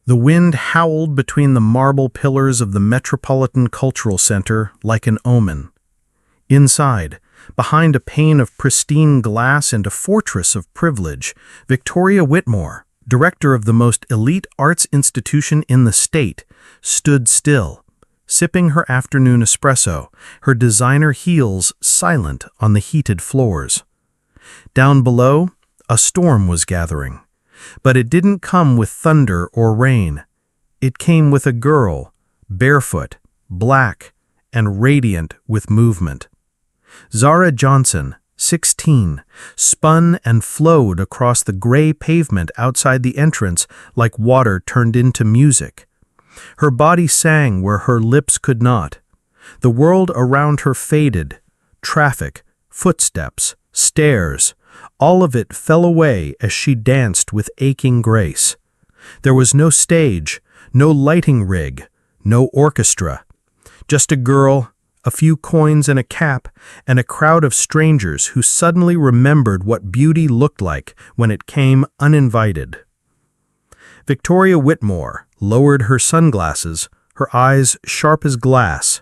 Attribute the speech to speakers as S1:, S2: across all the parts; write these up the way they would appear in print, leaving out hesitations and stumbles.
S1: The wind howled between the marble pillars of the Metropolitan Cultural Center like an omen. Inside, behind a pane of pristine glass and a fortress of privilege, Victoria Whitmore, director of the most elite arts institution in the state, stood still, sipping her afternoon espresso, her designer heels silent on the heated floors. Down below, a storm was gathering. But it didn't come with thunder or rain. It came with a girl, barefoot, black, and radiant with movement. Zara Johnson, 16, spun and flowed across the gray pavement outside the entrance like water turned into music. Her body sang where her lips could not. The world around her faded. Traffic, footsteps, stairs, all of it fell away as she danced with aching grace. There was no stage, no lighting rig, no orchestra. Just a girl, a few coins and a cap, and a crowd of strangers who suddenly remembered what beauty looked like when it came uninvited. Victoria Whitmore lowered her sunglasses, her eyes sharp as glass.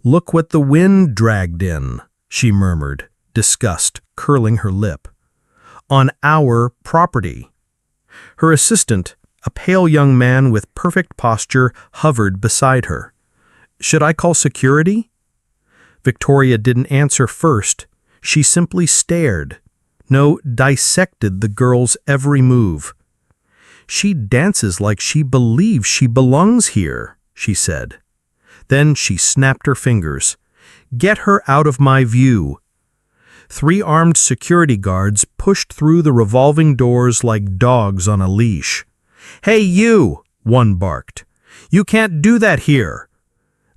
S1: "Look what the wind dragged in," she murmured, disgust curling her lip. "On our property." Her assistant, a pale young man with perfect posture, hovered beside her. "Should I call security?" Victoria didn't answer first. She simply stared. No, dissected the girl's every move. "She dances like she believes she belongs here," she said. Then she snapped her fingers. "Get her out of my view." 3 armed security guards pushed through the revolving doors like dogs on a leash. "Hey, you!" one barked. "You can't do that here!"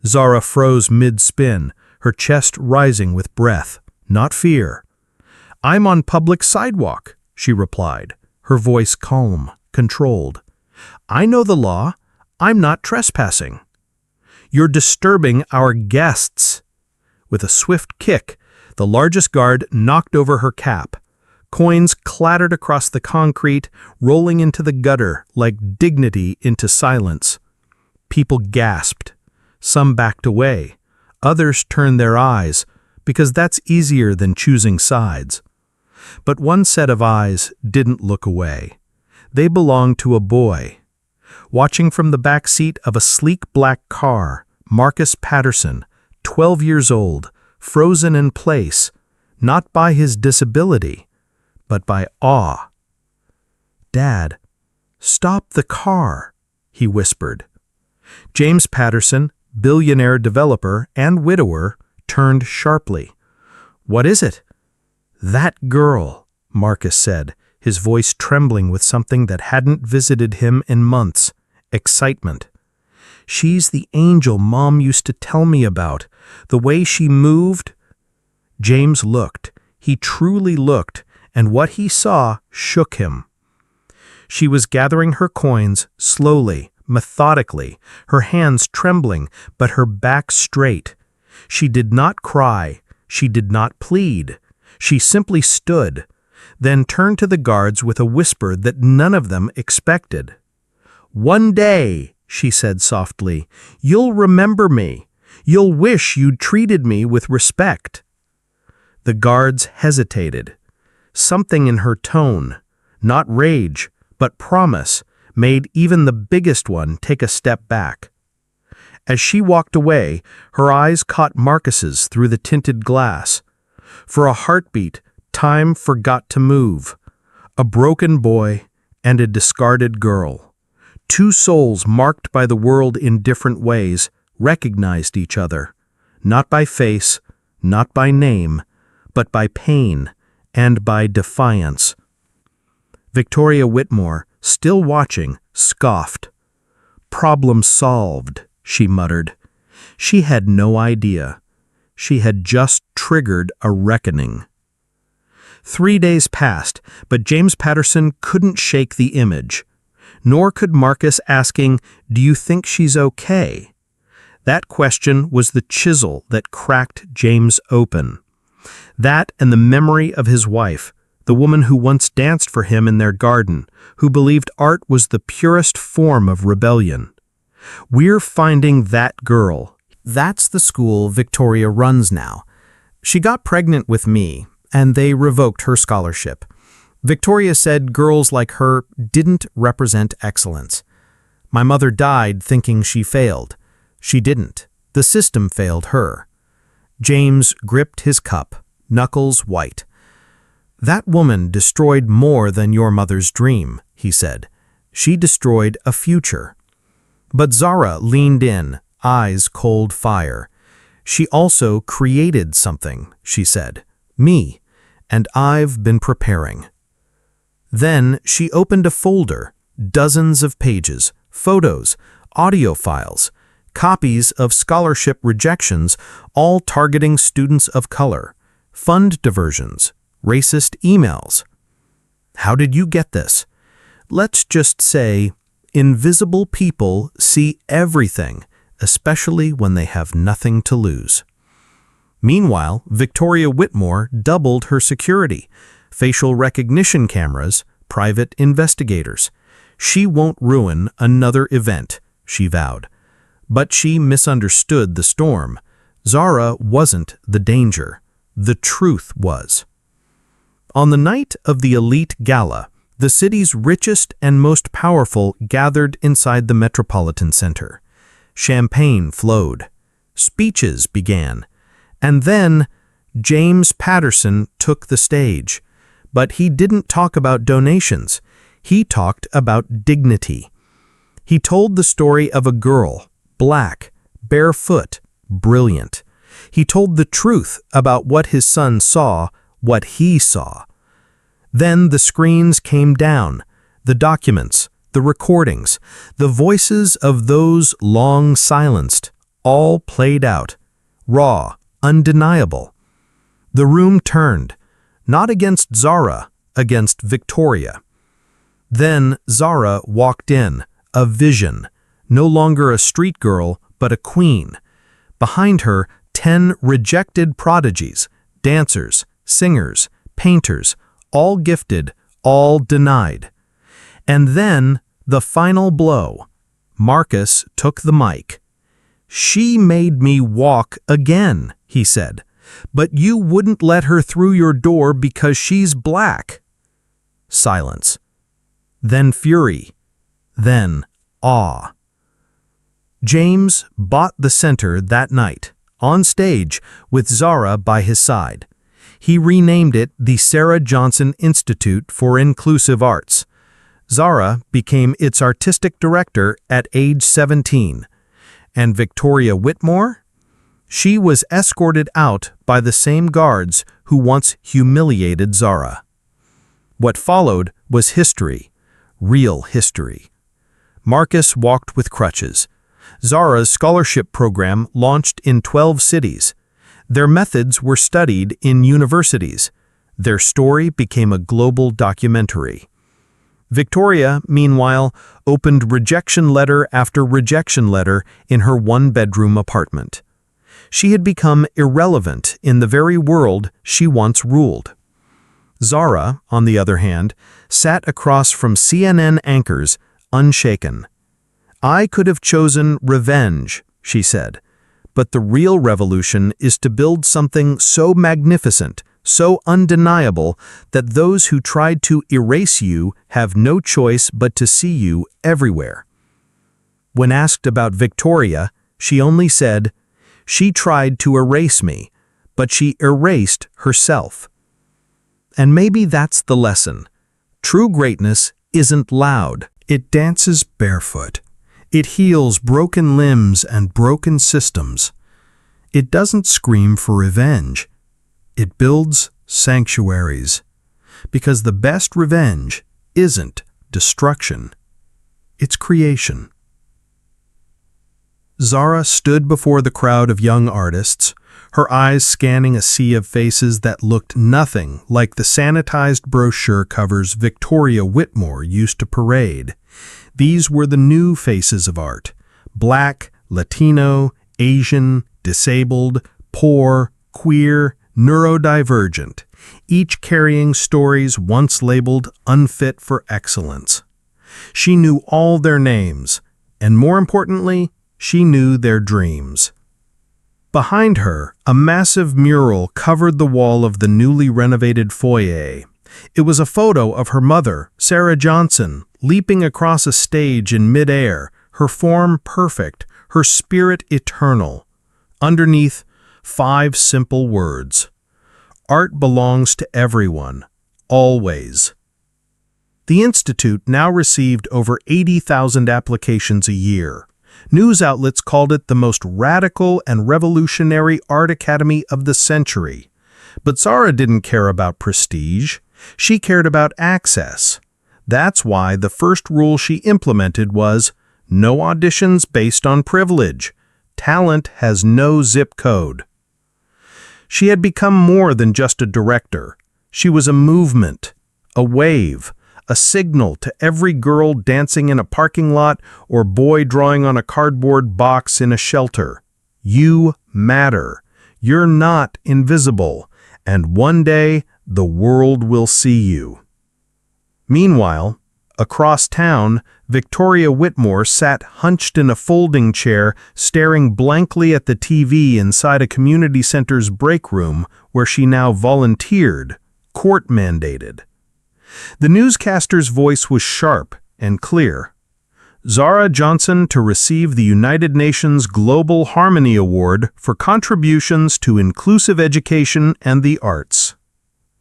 S1: Zara froze mid-spin, her chest rising with breath, not fear. "I'm on public sidewalk," she replied, her voice calm, controlled. "I know the law. I'm not trespassing." "You're disturbing our guests." With a swift kick, the largest guard knocked over her cap. Coins clattered across the concrete, rolling into the gutter like dignity into silence. People gasped. Some backed away. Others turned their eyes, because that's easier than choosing sides. But one set of eyes didn't look away. They belonged to a boy. Watching from the back seat of a sleek black car, Marcus Patterson, 12 years old, frozen in place, not by his disability, but by awe. "Dad, stop the car," he whispered. James Patterson, billionaire developer and widower, turned sharply. "What is it?" "That girl," Marcus said, his voice trembling with something that hadn't visited him in months, excitement. "She's the angel Mom used to tell me about. The way she moved." James looked. He truly looked, and what he saw shook him. She was gathering her coins slowly, methodically, her hands trembling, but her back straight. She did not cry. She did not plead. She simply stood, then turned to the guards with a whisper that none of them expected. "One day," she said softly, "you'll remember me. You'll wish you'd treated me with respect." The guards hesitated. Something in her tone, not rage, but promise, made even the biggest one take a step back. As she walked away, her eyes caught Marcus's through the tinted glass. For a heartbeat, time forgot to move. A broken boy and a discarded girl. 2 souls marked by the world in different ways recognized each other, not by face, not by name, but by pain and by defiance. Victoria Whitmore, still watching, scoffed. "Problem solved," she muttered. She had no idea. She had just triggered a reckoning. 3 days passed, but James Patterson couldn't shake the image. Nor could Marcus asking, "Do you think she's okay?" That question was the chisel that cracked James open. That and the memory of his wife, the woman who once danced for him in their garden, who believed art was the purest form of rebellion. We're finding that girl. That's the school Victoria runs now. She got pregnant with me, and they revoked her scholarship. Victoria said girls like her didn't represent excellence. My mother died thinking she failed. She didn't. The system failed her. James gripped his cup, knuckles white. That woman destroyed more than your mother's dream, he said. She destroyed a future. But Zara leaned in, eyes cold fire. She also created something, she said. Me. And I've been preparing. Then she opened a folder, dozens of pages, photos, audio files, copies of scholarship rejections, all targeting students of color, fund diversions, racist emails. How did you get this? Let's just say, invisible people see everything, especially when they have nothing to lose. Meanwhile, Victoria Whitmore doubled her security, facial recognition cameras, private investigators. She won't ruin another event, she vowed. But she misunderstood the storm. Zara wasn't the danger. The truth was. On the night of the elite gala, the city's richest and most powerful gathered inside the Metropolitan Center. Champagne flowed. Speeches began. And then James Patterson took the stage. But he didn't talk about donations. He talked about dignity. He told the story of a girl, black, barefoot, brilliant. He told the truth about what his son saw, what he saw. Then the screens came down, the documents, the recordings, the voices of those long silenced, all played out, raw, undeniable. The room turned, not against Zara, against Victoria. Then Zara walked in, a vision, no longer a street girl, but a queen. Behind her, 10 rejected prodigies, dancers, singers, painters, all gifted, all denied. And then, the final blow. Marcus took the mic. "She made me walk again," he said. "But you wouldn't let her through your door because she's black." Silence. Then fury. Then awe. James bought the center that night, on stage, with Zara by his side. He renamed it the Zara Johnson Institute for Inclusive Arts. Zara became its artistic director at age 17. And Victoria Whitmore? She was escorted out by the same guards who once humiliated Zara. What followed was history, real history. Marcus walked with crutches. Zara's scholarship program launched in 12 cities. Their methods were studied in universities. Their story became a global documentary. Victoria, meanwhile, opened rejection letter after rejection letter in her one-bedroom apartment. She had become irrelevant in the very world she once ruled. Zara, on the other hand, sat across from CNN anchors, unshaken. "I could have chosen revenge," she said. "But the real revolution is to build something so magnificent, so undeniable, that those who tried to erase you have no choice but to see you everywhere." When asked about Victoria, she only said, "She tried to erase me, but she erased herself." And maybe that's the lesson. True greatness isn't loud. It dances barefoot. It heals broken limbs and broken systems. It doesn't scream for revenge. It builds sanctuaries. Because the best revenge isn't destruction. It's creation. Zara stood before the crowd of young artists, her eyes scanning a sea of faces that looked nothing like the sanitized brochure covers Victoria Whitmore used to parade. These were the new faces of art: Black, Latino, Asian, disabled, poor, queer, neurodivergent. each carrying stories once labeled unfit for excellence. She knew all their names, and more importantly, she knew their dreams. Behind her, a massive mural covered the wall of the newly renovated foyer. It was a photo of her mother, Zara Johnson, leaping across a stage in midair, her form perfect, her spirit eternal. Underneath, 5 simple words: "Art belongs to everyone, always." The Institute now received over 80,000 applications a year. News outlets called it the most radical and revolutionary art academy of the century. But Zara didn't care about prestige. She cared about access. That's why the first rule she implemented was no auditions based on privilege. Talent has no zip code. She had become more than just a director. She was a movement, a wave, a signal to every girl dancing in a parking lot or boy drawing on a cardboard box in a shelter. You matter. You're not invisible, and one day the world will see you. Meanwhile, across town, Victoria Whitmore sat hunched in a folding chair, staring blankly at the TV inside a community center's break room where she now volunteered, court-mandated. The newscaster's voice was sharp and clear. Zara Johnson to receive the United Nations Global Harmony Award for contributions to inclusive education and the arts.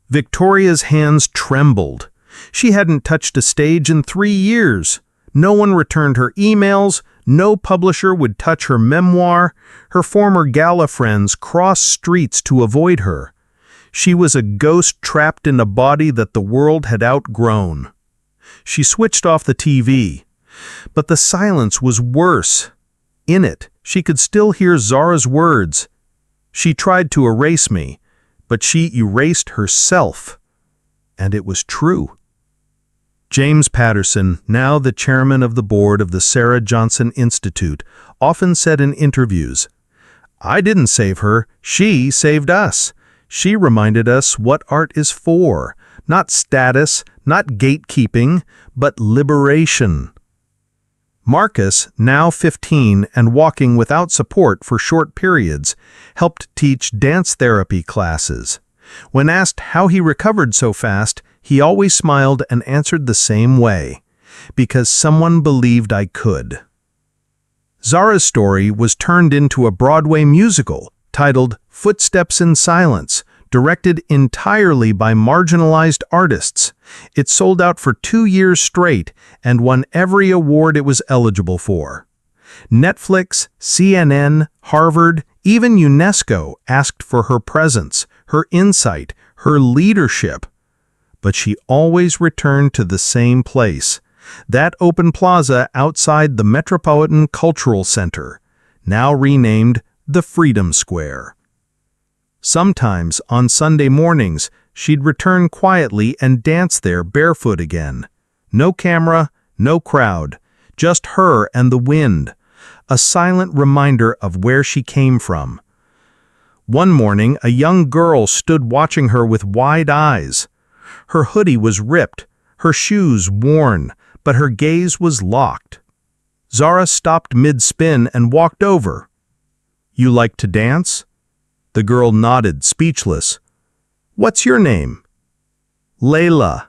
S1: Victoria's hands trembled. She hadn't touched a stage in 3 years. No one returned her emails. No publisher would touch her memoir. Her former gala friends crossed streets to avoid her. She was a ghost trapped in a body that the world had outgrown. She switched off the TV. But the silence was worse. In it, she could still hear Zara's words. She tried to erase me, but she erased herself. And it was true. James Patterson, now the chairman of the board of the Zara Johnson Institute, often said in interviews, "I didn't save her, she saved us. She reminded us what art is for, not status, not gatekeeping, but liberation." Marcus, now 15 and walking without support for short periods, helped teach dance therapy classes. When asked how he recovered so fast, he always smiled and answered the same way: "Because someone believed I could." Zara's story was turned into a Broadway musical titled Footsteps in Silence, directed entirely by marginalized artists. It sold out for 2 years straight and won every award it was eligible for. Netflix, CNN, Harvard, even UNESCO asked for her presence, her insight, her leadership. But she always returned to the same place, that open plaza outside the Metropolitan Cultural Center, now renamed the Freedom Square. Sometimes, on Sunday mornings, she'd return quietly and dance there barefoot again. No camera, no crowd, just her and the wind, a silent reminder of where she came from. One morning, a young girl stood watching her with wide eyes. Her hoodie was ripped, her shoes worn, but her gaze was locked. Zara stopped mid-spin and walked over. "You like to dance?" The girl nodded, speechless. "What's your name?" "Layla."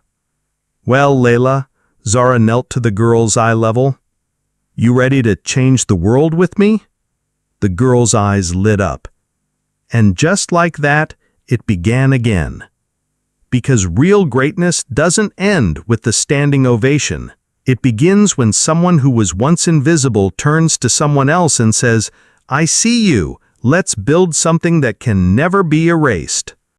S1: "Well, Layla," Zara knelt to the girl's eye level. "You ready to change the world with me?" The girl's eyes lit up. And just like that, it began again. Because real greatness doesn't end with the standing ovation. It begins when someone who was once invisible turns to someone else and says, "I see you. Let's build something that can never be erased."